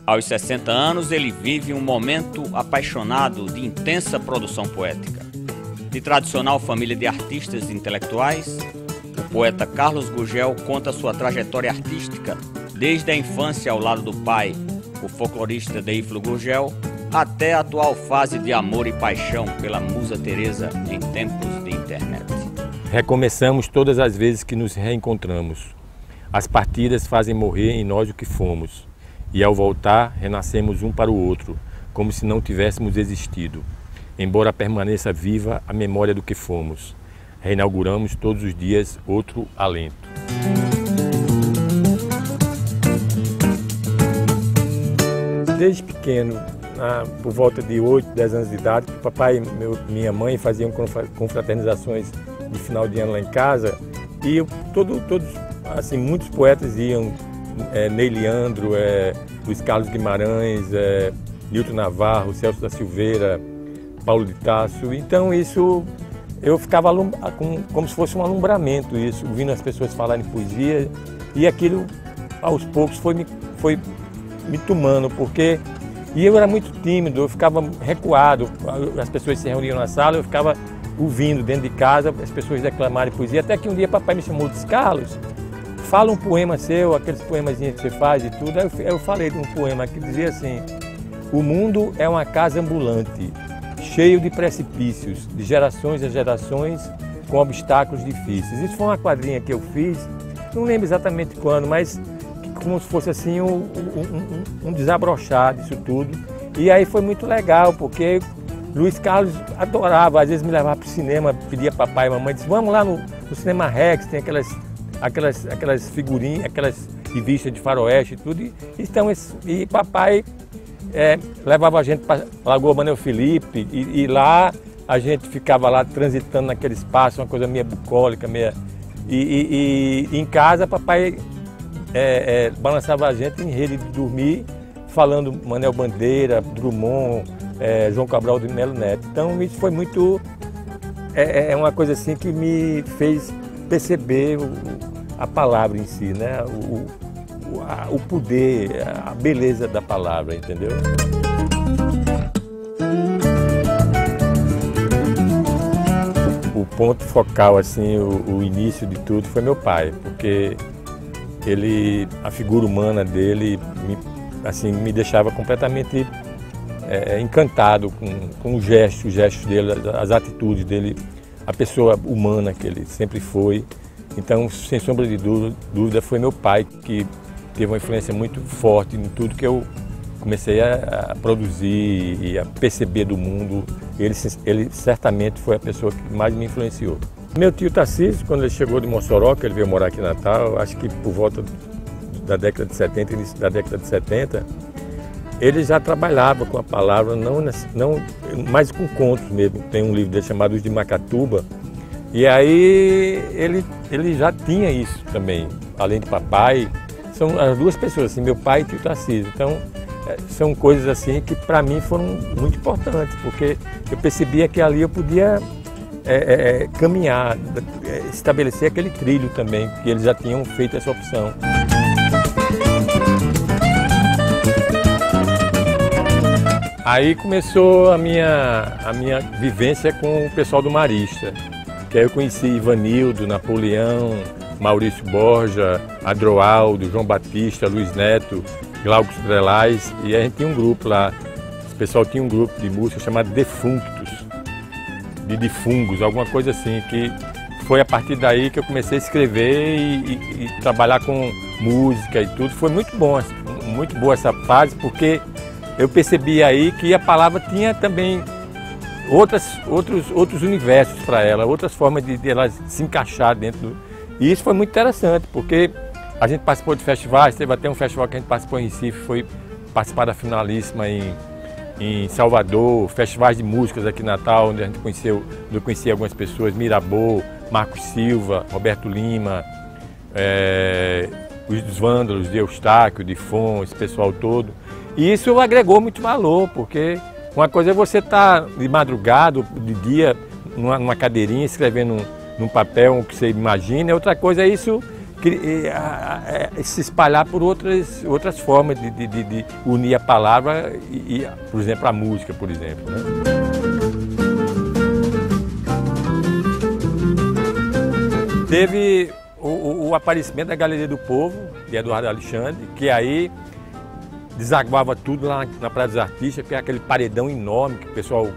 Aos 60 anos, ele vive um momento apaixonado de intensa produção poética. De tradicional família de artistas e intelectuais, o poeta Carlos Gurgel conta sua trajetória artística desde a infância ao lado do pai, o folclorista Deífilo Gurgel, até a atual fase de amor e paixão pela musa Teresa em tempos de internet. Recomeçamos todas as vezes que nos reencontramos. As partidas fazem morrer em nós o que fomos. E ao voltar, renascemos um para o outro, como se não tivéssemos existido. Embora permaneça viva a memória do que fomos, reinauguramos todos os dias outro alento. Desde pequeno, por volta de 8, 10 anos de idade, papai e minha mãe faziam confraternizações de final de ano lá em casa, e todos, assim, muitos poetas iam. Ney Leandro, Luiz Carlos Guimarães, Nilton Navarro, Celso da Silveira, Paulo de Tarso. Então isso, eu ficava como se fosse um alumbramento, isso, ouvindo as pessoas falarem poesia, e aquilo aos poucos foi me tomando, porque eu era muito tímido, eu ficava recuado, as pessoas se reuniam na sala, eu ficava ouvindo dentro de casa as pessoas declamarem poesia, até que um dia papai me chamou e disse: Carlos, fala um poema seu, aqueles poemazinhos que você faz e tudo. Aí eu falei de um poema que dizia assim: o mundo é uma casa ambulante, cheio de precipícios, de gerações a gerações, com obstáculos difíceis. Isso foi uma quadrinha que eu fiz, não lembro exatamente quando, mas como se fosse assim um desabrochar disso tudo. E aí foi muito legal, porque Luiz Carlos adorava, às vezes me levava para o cinema, pedia papai e mamãe, disse: vamos lá no Cinema Rex, tem aquelas figurinhas, aquelas revistas de faroeste e tudo. E papai levava a gente para Lagoa Manuel Felipe, e lá a gente ficava lá transitando naquele espaço, uma coisa meio bucólica, e em casa papai balançava a gente em rede de dormir, falando Manuel Bandeira, Drummond, João Cabral de Melo Neto. Então isso foi muito, uma coisa assim que me fez perceber a palavra em si, né? O poder, a beleza da palavra, entendeu? O ponto focal, assim, o início de tudo foi meu pai, porque a figura humana dele, me deixava completamente encantado com os gestos dele, as atitudes dele, a pessoa humana que ele sempre foi. Então, sem sombra de dúvida, foi meu pai que teve uma influência muito forte em tudo que eu comecei a produzir e a perceber do mundo. Ele certamente foi a pessoa que mais me influenciou. Meu tio Tarcísio, quando ele chegou de Mossoró, que ele veio morar aqui em Natal, acho que por volta da década de 70, início da década de 70, ele já trabalhava com a palavra, não mais com contos mesmo. Tem um livro dele chamado Os de Macatuba, e aí ele já tinha isso também, além de papai. São as duas pessoas, assim, meu pai e tio Tarcísio. Então, são coisas assim que para mim foram muito importantes, porque eu percebia que ali eu podia caminhar, estabelecer aquele trilho também, que eles já tinham feito essa opção. Aí começou a minha vivência com o pessoal do Marista, que aí eu conheci Ivanildo, Napoleão, Maurício Borja, Adroaldo, João Batista, Luiz Neto, Glauco Strelais, e a gente tinha um grupo lá. O pessoal tinha um grupo de música chamado Defunctos, de Defungos, alguma coisa assim, que foi a partir daí que eu comecei a escrever e trabalhar com música e tudo. Foi muito boa essa fase, porque eu percebi aí que a palavra tinha também outros universos para ela, outras formas de ela se encaixar dentro do... E isso foi muito interessante, porque a gente participou de festivais, teve até um festival que a gente participou em Recife, foi participar da finalíssima em Salvador, festivais de músicas aqui em Natal, onde eu conheci algumas pessoas, Mirabô, Marcos Silva, Roberto Lima, os Vândalos, de Eustáquio, de Fon, esse pessoal todo. E isso agregou muito valor, porque uma coisa é você estar de madrugada, de dia, numa cadeirinha, escrevendo num papel o que você imagina, e outra coisa é isso se espalhar por outras formas de unir a palavra por exemplo, a música, por exemplo, né? Teve o aparecimento da Galeria do Povo, de Eduardo Alexandre, que aí desaguava tudo lá na Praia dos Artistas, que é aquele paredão enorme que o pessoal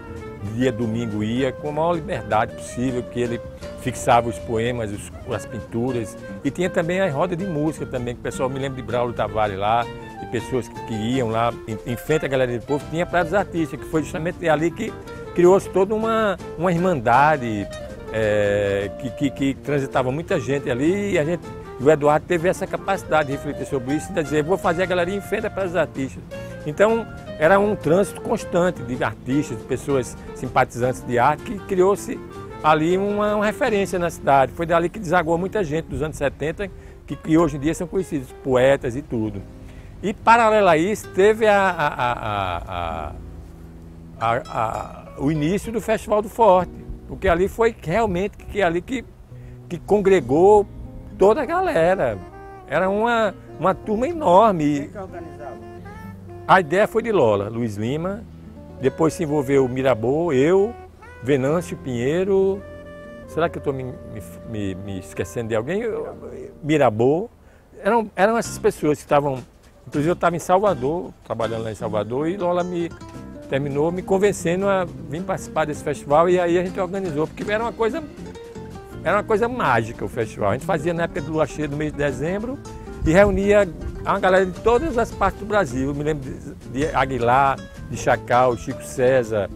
dia domingo ia com a maior liberdade possível, que ele fixava os poemas, as pinturas, e tinha também a roda de música também, que o pessoal, me lembra de Braulio Tavares lá, e pessoas que iam lá em frente à Galeria do Povo, tinha a Praia dos Artistas, que foi justamente ali que criou-se toda uma irmandade, que transitava muita gente ali, e o Eduardo teve essa capacidade de refletir sobre isso e de dizer, vou fazer a galeria em frente à Praia dos Artistas. Então, era um trânsito constante de artistas, de pessoas simpatizantes de arte, que criou-se ali uma referência na cidade. Foi dali que desagou muita gente dos anos 70, que hoje em dia são conhecidos, poetas e tudo. E, paralelo a isso, teve o início do Festival do Forte, porque ali foi realmente que congregou toda a galera. Era uma turma enorme. Quem que organizava? A ideia foi de Lola, Luiz Lima, depois se envolveu Mirabeau, eu, Venâncio Pinheiro, será que eu estou me esquecendo de alguém? Mirabeau. Eram essas pessoas que estavam, inclusive eu estava em Salvador, trabalhando lá em Salvador, e Lola terminou me convencendo a vir participar desse festival, e aí a gente organizou, porque era uma coisa mágica o festival. A gente fazia na época do Lua Cheia do mês de dezembro e reunia uma galera de todas as partes do Brasil. Eu me lembro de Aguilar, de Chacal, Chico César,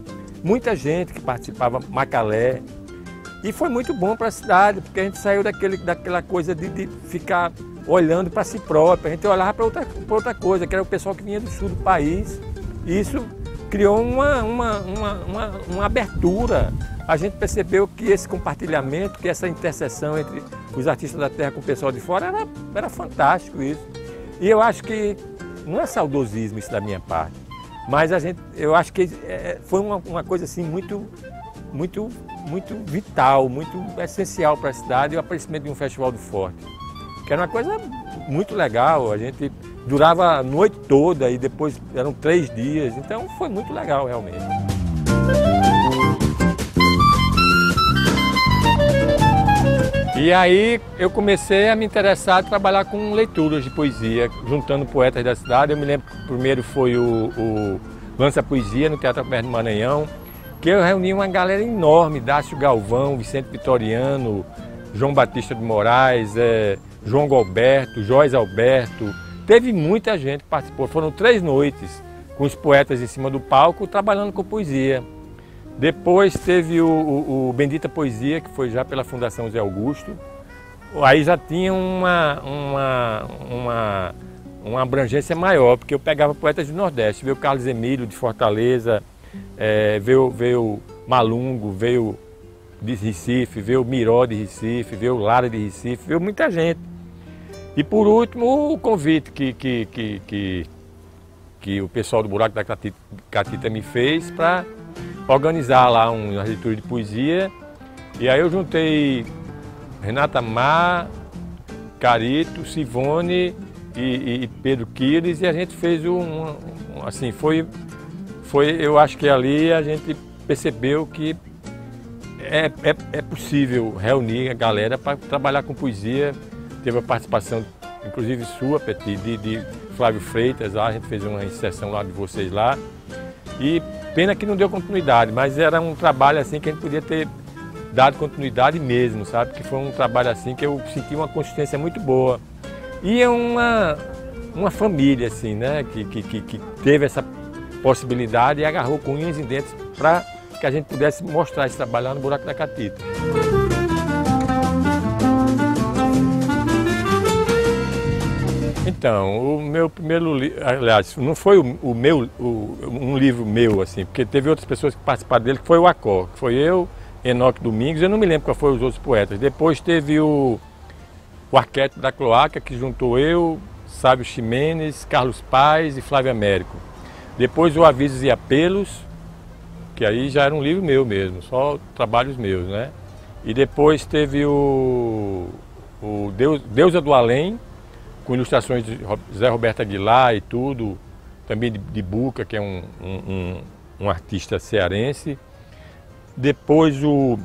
muita gente que participava, Macalé. E foi muito bom para a cidade, porque a gente saiu daquela coisa de ficar olhando para si próprio. A gente olhava para outra coisa, que era o pessoal que vinha do sul do país. E isso criou uma abertura. A gente percebeu que esse compartilhamento, que essa interseção entre os artistas da terra com o pessoal de fora era fantástico isso. E eu acho que não é saudosismo isso da minha parte, mas eu acho que foi uma coisa assim muito vital, muito essencial para a cidade, o aparecimento de um Festival do Forte, que era uma coisa muito legal. A gente durava a noite toda e depois eram 3 dias, então foi muito legal realmente. E aí eu comecei a me interessar a trabalhar com leituras de poesia, juntando poetas da cidade. Eu me lembro que o primeiro foi o Lança Poesia no Teatro Alberto Maranhão, que eu reuni uma galera enorme, Dácio Galvão, Vicente Vitoriano, João Batista de Moraes, João Galberto, Joyce Alberto. Teve muita gente que participou, foram 3 noites com os poetas em cima do palco trabalhando com poesia. Depois teve o Bendita Poesia, que foi já pela Fundação Zé Augusto. Aí já tinha uma abrangência maior, porque eu pegava poetas do Nordeste. Veio Carlos Emílio, de Fortaleza, veio Malungo, veio de Recife, veio Miró de Recife, veio Lara de Recife, veio muita gente. E por último, o convite que o pessoal do Buraco da Catita me fez para organizar lá uma leitura de poesia. E aí eu juntei Renata Mar, Carito, Sivone e Pedro Quiles, e a gente fez assim, eu acho que ali a gente percebeu que é possível reunir a galera para trabalhar com poesia. Teve a participação, inclusive sua, Petit, de Flávio Freitas, lá, a gente fez uma inserção lá de vocês lá. E pena que não deu continuidade, mas era um trabalho assim que a gente podia ter dado continuidade mesmo, sabe? Que foi um trabalho assim que eu senti uma consistência muito boa. E é uma família assim, né? Que teve essa possibilidade e agarrou com unhas e dentes para que a gente pudesse mostrar esse trabalho lá no Buraco da Catita. Então, o meu primeiro livro, aliás, não foi um livro meu, assim, porque teve outras pessoas que participaram dele, que foi o Acó, que foi eu, Enoque Domingos, eu não me lembro qual foram os outros poetas. Depois teve o Arquétipo da Cloaca, que juntou eu, Sávio Ximenes, Carlos Paz e Flávio Américo. Depois o Avisos e Apelos, que aí já era um livro meu mesmo, só trabalhos meus, né? E depois teve o o Deusa do Além, com ilustrações de Zé Roberto Aguilar e tudo, também de Buca, que é um artista cearense. Depois o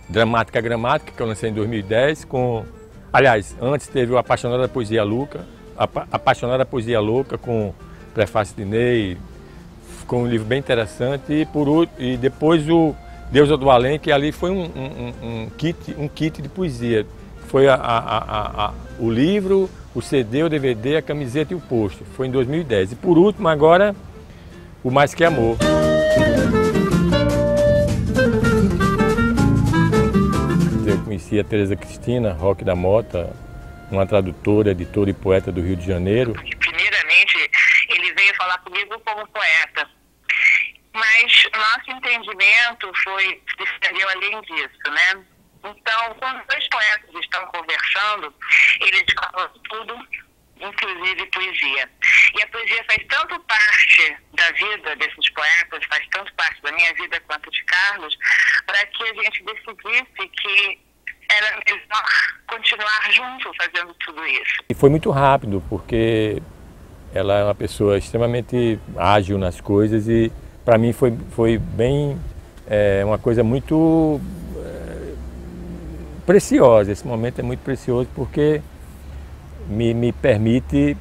Dramática Gramática, que eu lancei em 2010, aliás, antes teve o Apaixonada Poesia Louca, Apaixonada Poesia Louca, com prefácio de Ney, ficou um livro bem interessante. E depois o Deusa do Além, que ali foi um kit de poesia. Foi o livro, o CD, o DVD, a camiseta e o pôster. Foi em 2010. E por último, agora, o Mais Que Amor. Eu conheci a Tereza Cristina Roque da Mota, uma tradutora, editora e poeta do Rio de Janeiro. Primeiramente, ele veio falar comigo como poeta, mas nosso entendimento se estendeu além disso, né? Então, quando dois poetas estão conversando, eles falam tudo, inclusive poesia. E a poesia faz tanto parte da vida desses poetas, faz tanto parte da minha vida quanto de Carlos, para que a gente decidisse que era melhor continuar junto fazendo tudo isso. E foi muito rápido, porque ela é uma pessoa extremamente ágil nas coisas e para mim foi bem uma coisa muito preciosa. Esse momento é muito precioso porque me permite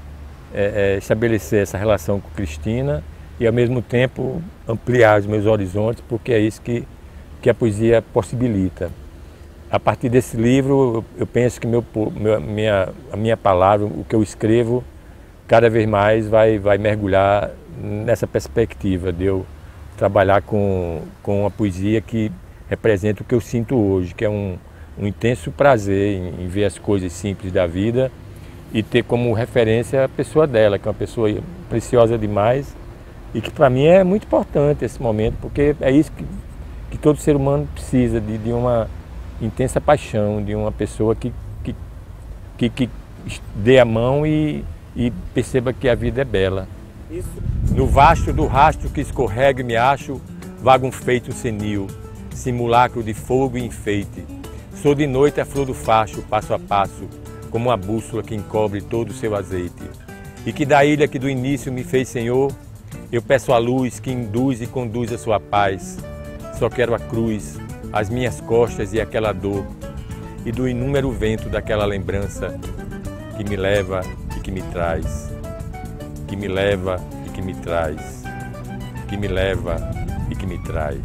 estabelecer essa relação com Cristina e ao mesmo tempo ampliar os meus horizontes, porque é isso que a poesia possibilita. A partir desse livro, eu penso que a minha palavra, o que eu escrevo, cada vez mais vai mergulhar nessa perspectiva de eu trabalhar com uma poesia que representa o que eu sinto hoje, que é um intenso prazer em ver as coisas simples da vida e ter como referência a pessoa dela, que é uma pessoa preciosa demais e que para mim é muito importante esse momento, porque é isso que todo ser humano precisa, de uma intensa paixão, de uma pessoa que dê a mão e perceba que a vida é bela. Isso. No vasto do rastro que escorrega e me acho, vaga um feito senil, simulacro de fogo e enfeite. Sou de noite a flor do facho, passo a passo, como uma bússola que encobre todo o seu azeite. E que da ilha que do início me fez Senhor, eu peço a luz que induz e conduz a sua paz. Só quero a cruz, as minhas costas e aquela dor, e do inúmero vento daquela lembrança que me leva e que me traz, que me leva e que me traz, que me leva e que me traz.